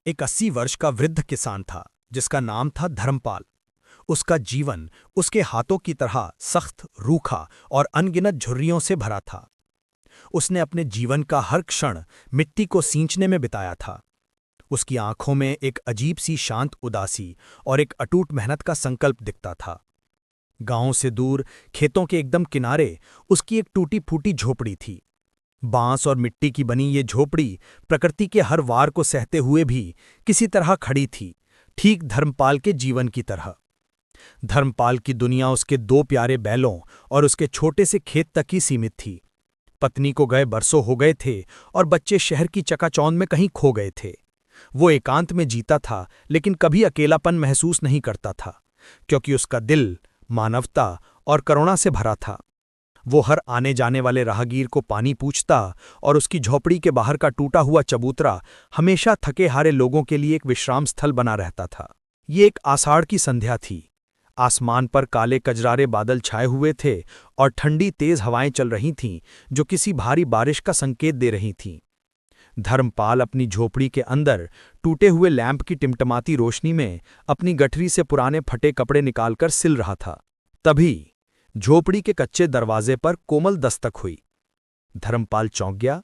एक 80 वर्ष का वृद्ध किसान था जिसका नाम था धर्मपाल। उसका जीवन उसके हाथों की तरह सख्त, रूखा और अनगिनत झुर्रियों से भरा था। उसने अपने जीवन का हर क्षण मिट्टी को सींचने में बिताया था। उसकी आंखों में एक अजीब सी शांत उदासी और एक अटूट मेहनत का संकल्प दिखता था। गांव से दूर, खेतों के एकदम किनारे, उसकी एक टूटी फूटी झोपड़ी थी। बांस और मिट्टी की बनी ये झोपड़ी प्रकृति के हर वार को सहते हुए भी किसी तरह खड़ी थी, ठीक धर्मपाल के जीवन की तरह। धर्मपाल की दुनिया उसके 2 प्यारे बैलों और उसके छोटे से खेत तक ही सीमित थी। पत्नी को गए बरसों हो गए थे और बच्चे शहर की चकाचौंध में कहीं खो गए थे। वो एकांत में जीता था, लेकिन कभी अकेलापन महसूस नहीं करता था, क्योंकि उसका दिल मानवता और करुणा से भरा था। वो हर आने जाने वाले राहगीर को पानी पूछता और उसकी झोपड़ी के बाहर का टूटा हुआ चबूतरा हमेशा थके हारे लोगों के लिए एक विश्राम स्थल बना रहता था। ये एक आषाढ़ की संध्या थी। आसमान पर काले कजरारे बादल छाए हुए थे और ठंडी तेज हवाएं चल रही थीं, जो किसी भारी बारिश का संकेत दे रही थीं। धर्मपाल अपनी झोपड़ी के अंदर टूटे हुए लैंप की टिमटमाती रोशनी में अपनी गठरी से पुराने फटे कपड़े निकालकर सिल रहा था। तभी झोपड़ी के कच्चे दरवाजे पर कोमल दस्तक हुई। धर्मपाल चौंक गया।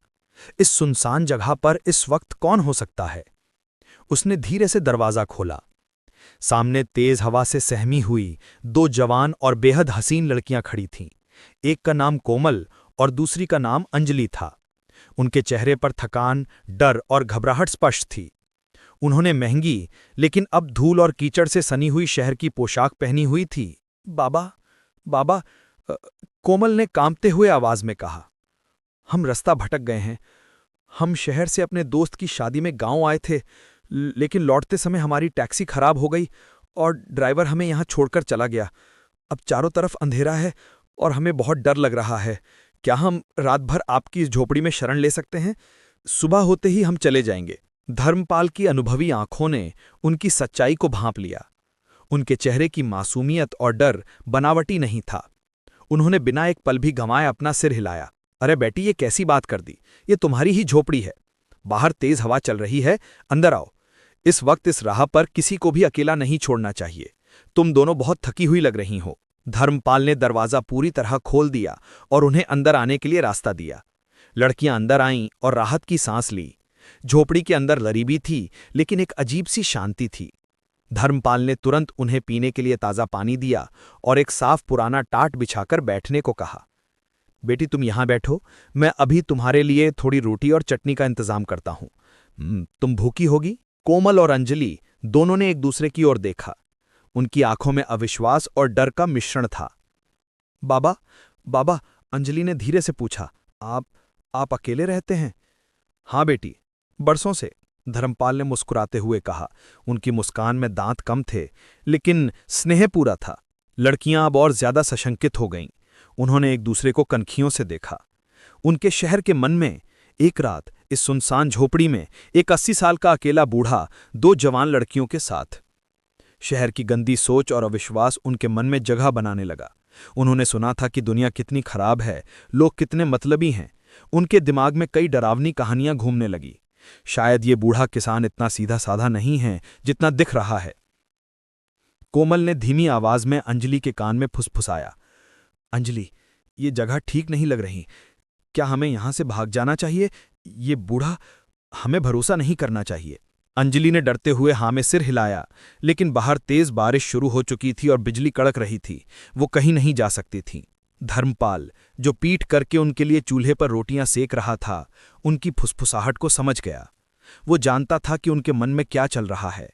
इस सुनसान जगह पर इस वक्त कौन हो सकता है? उसने धीरे से दरवाजा खोला। सामने तेज हवा से सहमी हुई 2 जवान और बेहद हसीन लड़कियां खड़ी थीं। एक का नाम कोमल और दूसरी का नाम अंजलि था। उनके चेहरे पर थकान, डर और घबराहट स्पष्ट थी। उन्होंने महंगी लेकिन अब धूल और कीचड़ से सनी हुई शहर की पोशाक पहनी हुई थी। बाबा, बाबा, कोमल ने कांपते हुए आवाज में कहा, हम रास्ता भटक गए हैं। हम शहर से अपने दोस्त की शादी में गांव आए थे, लेकिन लौटते समय हमारी टैक्सी खराब हो गई और ड्राइवर हमें यहां छोड़कर चला गया। अब चारों तरफ अंधेरा है और हमें बहुत डर लग रहा है। क्या हम रात भर आपकी इस झोपड़ी में शरण ले सकते हैं? सुबह होते ही हम चले जाएंगे। धर्मपाल की अनुभवी आंखों ने उनकी सच्चाई को भांप लिया। उनके चेहरे की मासूमियत और डर बनावटी नहीं था। उन्होंने बिना एक पल भी गंवाए अपना सिर हिलाया। अरे बेटी, ये कैसी बात कर दी? ये तुम्हारी ही झोपड़ी है। बाहर तेज हवा चल रही है, अंदर आओ। इस वक्त इस राह पर किसी को भी अकेला नहीं छोड़ना चाहिए। तुम दोनों बहुत थकी हुई लग रही हो। धर्मपाल ने दरवाजा पूरी तरह खोल दिया और उन्हें अंदर आने के लिए रास्ता दिया। लड़कियां अंदर आईं और राहत की सांस ली। झोपड़ी के अंदर गरीबी थी, लेकिन एक अजीब सी शांति थी। धर्मपाल ने तुरंत उन्हें पीने के लिए ताज़ा पानी दिया और एक साफ पुराना टाट बिछाकर बैठने को कहा। बेटी, तुम यहां बैठो, मैं अभी तुम्हारे लिए थोड़ी रोटी और चटनी का इंतजाम करता हूं। तुम भूखी होगी? कोमल और अंजलि दोनों ने एक दूसरे की ओर देखा। उनकी आंखों में अविश्वास और डर का मिश्रण था। बाबा, बाबा, अंजलि ने धीरे से पूछा, आप अकेले रहते हैं? हाँ बेटी, बरसों से, धर्मपाल ने मुस्कुराते हुए कहा। उनकी मुस्कान में दांत कम थे, लेकिन स्नेह पूरा था। लड़कियां अब और ज्यादा सशंकित हो गईं। उन्होंने एक दूसरे को कनखियों से देखा। उनके शहर के मन में एक रात इस सुनसान झोपड़ी में एक 80 साल का अकेला बूढ़ा 2 जवान लड़कियों के साथ। शहर की गंदी सोच और अविश्वास उनके मन में जगह बनाने लगा। उन्होंने सुना था कि दुनिया कितनी खराब है, लोग कितने मतलबी हैं। उनके दिमाग में कई डरावनी कहानियां घूमने लगी। शायद ये बूढ़ा किसान इतना सीधा साधा नहीं है जितना दिख रहा है। कोमल ने धीमी आवाज में अंजलि के कान में फुसफुसाया, अंजलि, ये जगह ठीक नहीं लग रही। क्या हमें यहां से भाग जाना चाहिए? ये बूढ़ा, हमें भरोसा नहीं करना चाहिए। अंजलि ने डरते हुए हाँ में सिर हिलाया, लेकिन बाहर तेज बारिश शुरू हो चुकी थी और बिजली कड़क रही थी। वो कहीं नहीं जा सकती थी। धर्मपाल, जो पीठ करके उनके लिए चूल्हे पर रोटियां सेक रहा था, उनकी फुसफुसाहट को समझ गया। वो जानता था कि उनके मन में क्या चल रहा है।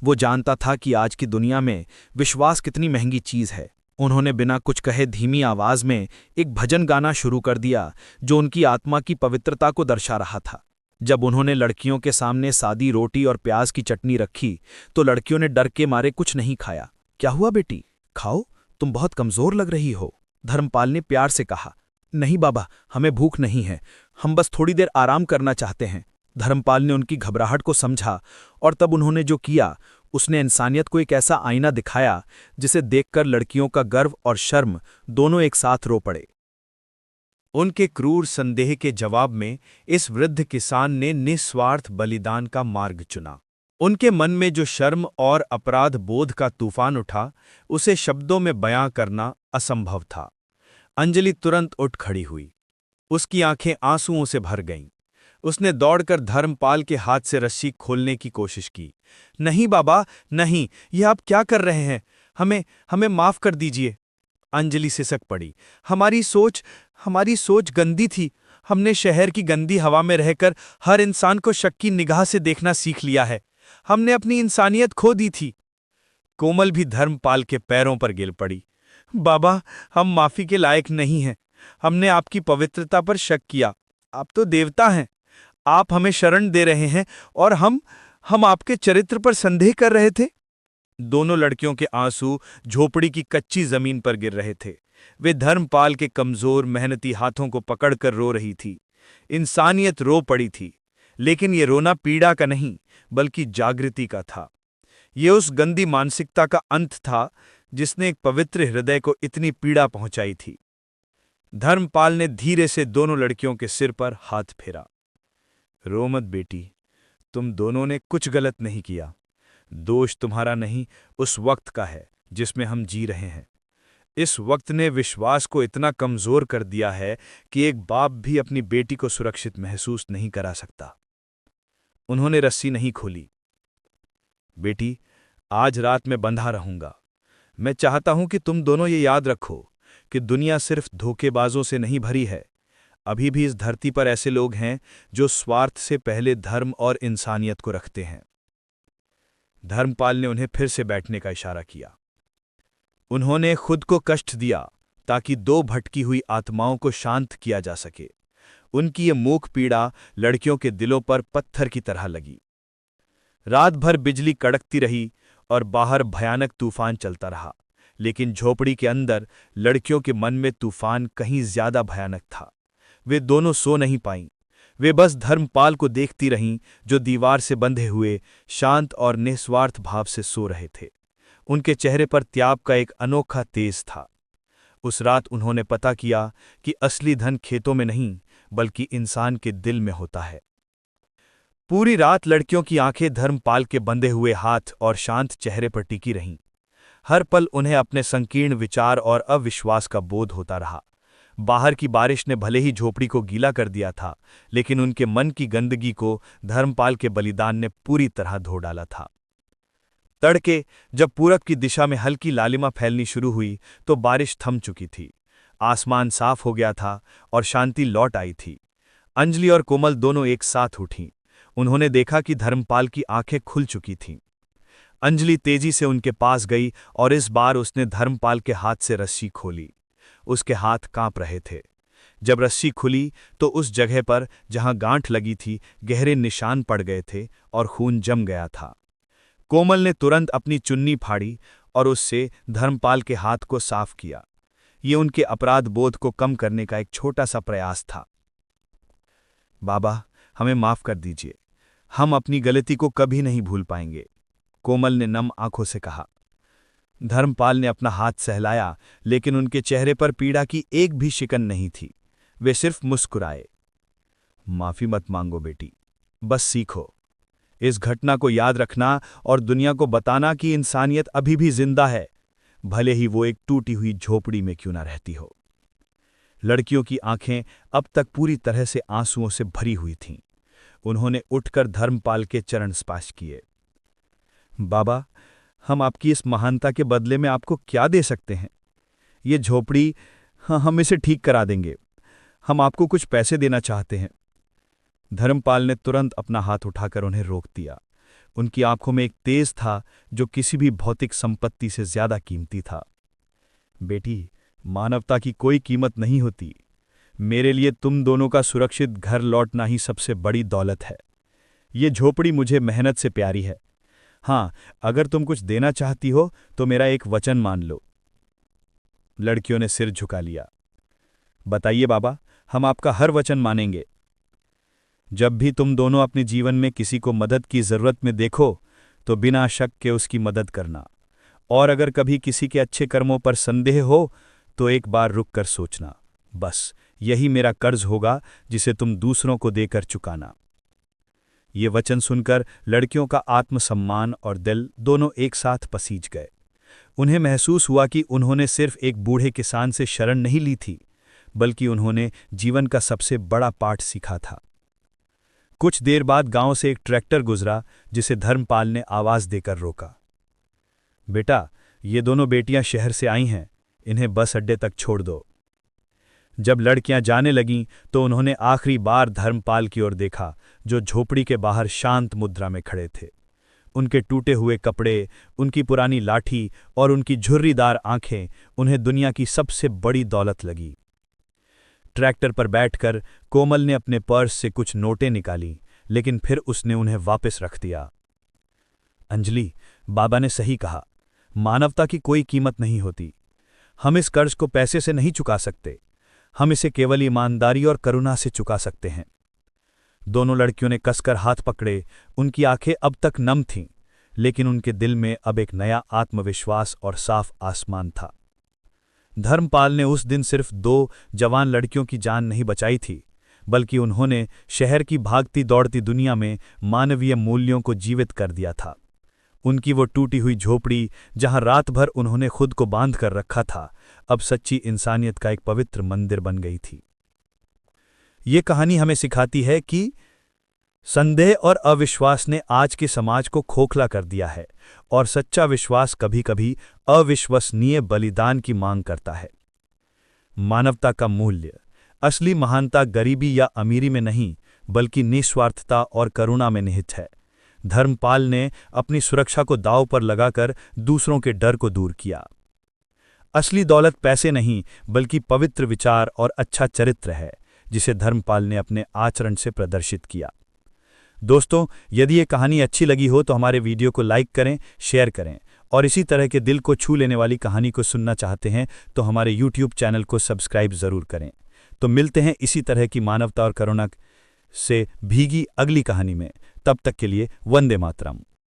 वो जानता था कि आज की दुनिया में विश्वास कितनी महंगी चीज है। उन्होंने बिना कुछ कहे धीमी आवाज में एक भजन गाना शुरू कर दिया, जो उनकी आत्मा की पवित्रता को दर्शा रहा था। जब उन्होंने लड़कियों के सामने सादी रोटी और प्याज की चटनी रखी, तो लड़कियों ने डर के मारे कुछ नहीं खाया। क्या हुआ बेटी, खाओ, तुम बहुत कमजोर लग रही हो, धर्मपाल ने प्यार से कहा। नहीं बाबा, हमें भूख नहीं है, हम बस थोड़ी देर आराम करना चाहते हैं। धर्मपाल ने उनकी घबराहट को समझा और तब उन्होंने जो किया, उसने इंसानियत को एक ऐसा आईना दिखाया जिसे देखकर लड़कियों का गर्व और शर्म दोनों एक साथ रो पड़े। उनके क्रूर संदेह के जवाब में इस वृद्ध किसान ने निस्वार्थ बलिदान का मार्ग चुना। उनके मन में जो शर्म और अपराध बोध का तूफान उठा, उसे शब्दों में बयां करना असंभव था। अंजलि तुरंत उठ खड़ी हुई। उसकी आंखें आंसुओं से भर गईं। उसने दौड़कर धर्मपाल के हाथ से रस्सी खोलने की कोशिश की। नहीं बाबा, नहीं, यह आप क्या कर रहे हैं? हमें हमें माफ कर दीजिए। अंजलि सिसक पड़ी। हमारी सोच गंदी थी। हमने शहर की गंदी हवा में रहकर हर इंसान को शक की निगाह से देखना सीख लिया है। हमने अपनी इंसानियत खो दी थी। कोमल भी धर्मपाल के पैरों पर गिर पड़ी। बाबा, हम माफी के लायक नहीं हैं। हमने आपकी पवित्रता पर शक किया। आप तो देवता हैं। आप हमें शरण दे रहे हैं और हम आपके चरित्र पर संदेह कर रहे थे। दोनों लड़कियों के आंसू झोपड़ी की कच्ची जमीन पर गिर रहे थे। वे धर्मपाल के कमजोर मेहनती हाथों को पकड़कर रो रही थी। इंसानियत रो पड़ी थी, लेकिन ये रोना पीड़ा का नहीं, बल्कि जागृति का था। ये उस गंदी मानसिकता का अंत था जिसने एक पवित्र हृदय को इतनी पीड़ा पहुंचाई थी। धर्मपाल ने धीरे से दोनों लड़कियों के सिर पर हाथ फेरा। रो मत बेटी, तुम दोनों ने कुछ गलत नहीं किया। दोष तुम्हारा नहीं, उस वक्त का है जिसमें हम जी रहे हैं। इस वक्त ने विश्वास को इतना कमजोर कर दिया है कि एक बाप भी अपनी बेटी को सुरक्षित महसूस नहीं करा सकता। उन्होंने रस्सी नहीं खोली। बेटी, आज रात मैं बंधा रहूंगा। मैं चाहता हूं कि तुम दोनों ये याद रखो कि दुनिया सिर्फ धोखेबाजों से नहीं भरी है। अभी भी इस धरती पर ऐसे लोग हैं जो स्वार्थ से पहले धर्म और इंसानियत को रखते हैं। धर्मपाल ने उन्हें फिर से बैठने का इशारा किया। उन्होंने खुद को कष्ट दिया ताकि दो भटकी हुई आत्माओं को शांत किया जा सके। उनकी ये मूक पीड़ा लड़कियों के दिलों पर पत्थर की तरह लगी। रात भर बिजली कड़कती रही और बाहर भयानक तूफान चलता रहा, लेकिन झोपड़ी के अंदर लड़कियों के मन में तूफान कहीं ज्यादा भयानक था। वे दोनों सो नहीं पाईं। वे बस धर्मपाल को देखती रहीं, जो दीवार से बंधे हुए शांत और निस्वार्थ भाव से सो रहे थे। उनके चेहरे पर त्याग का एक अनोखा तेज था। उस रात उन्होंने पता किया कि असली धन खेतों में नहीं, बल्कि इंसान के दिल में होता है। पूरी रात लड़कियों की आंखें धर्मपाल के बंधे हुए हाथ और शांत चेहरे पर टिकी रहीं। हर पल उन्हें अपने संकीर्ण विचार और अविश्वास का बोध होता रहा। बाहर की बारिश ने भले ही झोपड़ी को गीला कर दिया था, लेकिन उनके मन की गंदगी को धर्मपाल के बलिदान ने पूरी तरह धो डाला था। तड़के जब पूरब की दिशा में हल्की लालिमा फैलनी शुरू हुई तो बारिश थम चुकी थी। आसमान साफ हो गया था और शांति लौट आई थी। अंजलि और कोमल दोनों एक साथ उठीं। उन्होंने देखा कि धर्मपाल की आंखें खुल चुकी थीं। अंजलि तेजी से उनके पास गई और इस बार उसने धर्मपाल के हाथ से रस्सी खोली। उसके हाथ कांप रहे थे। जब रस्सी खुली तो उस जगह पर जहां गांठ लगी थी गहरे निशान पड़ गए थे और खून जम गया था। कोमल ने तुरंत अपनी चुन्नी फाड़ी और उससे धर्मपाल के हाथ को साफ किया। ये उनके अपराध बोध को कम करने का एक छोटा सा प्रयास था। बाबा, हमें माफ कर दीजिए। हम अपनी गलती को कभी नहीं भूल पाएंगे, कोमल ने नम आंखों से कहा। धर्मपाल ने अपना हाथ सहलाया, लेकिन उनके चेहरे पर पीड़ा की एक भी शिकन नहीं थी। वे सिर्फ मुस्कुराए। माफी मत मांगो बेटी, बस सीखो। इस घटना को याद रखना और दुनिया को बताना कि इंसानियत अभी भी जिंदा है, भले ही वो एक टूटी हुई झोपड़ी में क्यों ना रहती हो। लड़कियों की आंखें अब तक पूरी तरह से आंसुओं से भरी हुई थीं। उन्होंने उठकर धर्मपाल के चरण स्पर्श किए। बाबा, हम आपकी इस महानता के बदले में आपको क्या दे सकते हैं? ये झोपड़ी, हाँ, हम इसे ठीक करा देंगे। हम आपको कुछ पैसे देना चाहते हैं। धर्मपाल ने तुरंत अपना हाथ उठाकर उन्हें रोक दिया। उनकी आंखों में एक तेज था जो किसी भी भौतिक संपत्ति से ज्यादा कीमती था। बेटी, मानवता की कोई कीमत नहीं होती। मेरे लिए तुम दोनों का सुरक्षित घर लौटना ही सबसे बड़ी दौलत है। ये झोपड़ी मुझे मेहनत से प्यारी है। हाँ, अगर तुम कुछ देना चाहती हो तो मेरा एक वचन मान लो। लड़कियों ने सिर झुका लिया। बताइए बाबा, हम आपका हर वचन मानेंगे। जब भी तुम दोनों अपने जीवन में किसी को मदद की जरूरत में देखो तो बिना शक के उसकी मदद करना, और अगर कभी किसी के अच्छे कर्मों पर संदेह हो तो एक बार रुक कर सोचना। बस यही मेरा कर्ज होगा जिसे तुम दूसरों को देकर चुकाना। ये वचन सुनकर लड़कियों का आत्मसम्मान और दिल दोनों एक साथ पसीज गए। उन्हें महसूस हुआ कि उन्होंने सिर्फ एक बूढ़े किसान से शरण नहीं ली थी, बल्कि उन्होंने जीवन का सबसे बड़ा पाठ सीखा था। कुछ देर बाद गांव से एक ट्रैक्टर गुजरा, जिसे धर्मपाल ने आवाज देकर रोका। बेटा, ये दोनों बेटियां शहर से आई हैं, इन्हें बस अड्डे तक छोड़ दो। जब लड़कियां जाने लगीं तो उन्होंने आखिरी बार धर्मपाल की ओर देखा, जो झोपड़ी के बाहर शांत मुद्रा में खड़े थे। उनके टूटे हुए कपड़े, उनकी पुरानी लाठी और उनकी झुर्रीदार आंखें उन्हें दुनिया की सबसे बड़ी दौलत लगी। ट्रैक्टर पर बैठकर कोमल ने अपने पर्स से कुछ नोटें निकाली, लेकिन फिर उसने उन्हें वापस रख दिया। अंजलि, बाबा ने सही कहा, मानवता की कोई कीमत नहीं होती। हम इस कर्ज को पैसे से नहीं चुका सकते, हम इसे केवल ईमानदारी और करुणा से चुका सकते हैं। दोनों लड़कियों ने कसकर हाथ पकड़े। उनकी आंखें अब तक नम थीं, लेकिन उनके दिल में अब एक नया आत्मविश्वास और साफ आसमान था। धर्मपाल ने उस दिन सिर्फ 2 जवान लड़कियों की जान नहीं बचाई थी, बल्कि उन्होंने शहर की भागती दौड़ती दुनिया में मानवीय मूल्यों को जीवित कर दिया था। उनकी वो टूटी हुई झोपड़ी, जहां रात भर उन्होंने खुद को बांध कर रखा था, अब सच्ची इंसानियत का एक पवित्र मंदिर बन गई थी। ये कहानी हमें सिखाती है कि संदेह और अविश्वास ने आज के समाज को खोखला कर दिया है, और सच्चा विश्वास कभी-कभी अविश्वसनीय बलिदान की मांग करता है। मानवता का मूल्य, असली महानता गरीबी या अमीरी में नहीं, बल्कि निस्वार्थता और करुणा में निहित है। धर्मपाल ने अपनी सुरक्षा को दांव पर लगाकर दूसरों के डर को दूर किया। असली दौलत पैसे नहीं, बल्कि पवित्र विचार और अच्छा चरित्र है, जिसे धर्मपाल ने अपने आचरण से प्रदर्शित किया। दोस्तों, यदि ये कहानी अच्छी लगी हो तो हमारे वीडियो को लाइक करें, शेयर करें, और इसी तरह के दिल को छू लेने वाली कहानी को सुनना चाहते हैं तो हमारे YouTube चैनल को सब्सक्राइब जरूर करें। तो मिलते हैं इसी तरह की मानवता और करुणा से भीगी अगली कहानी में। तब तक के लिए वंदे मातरम।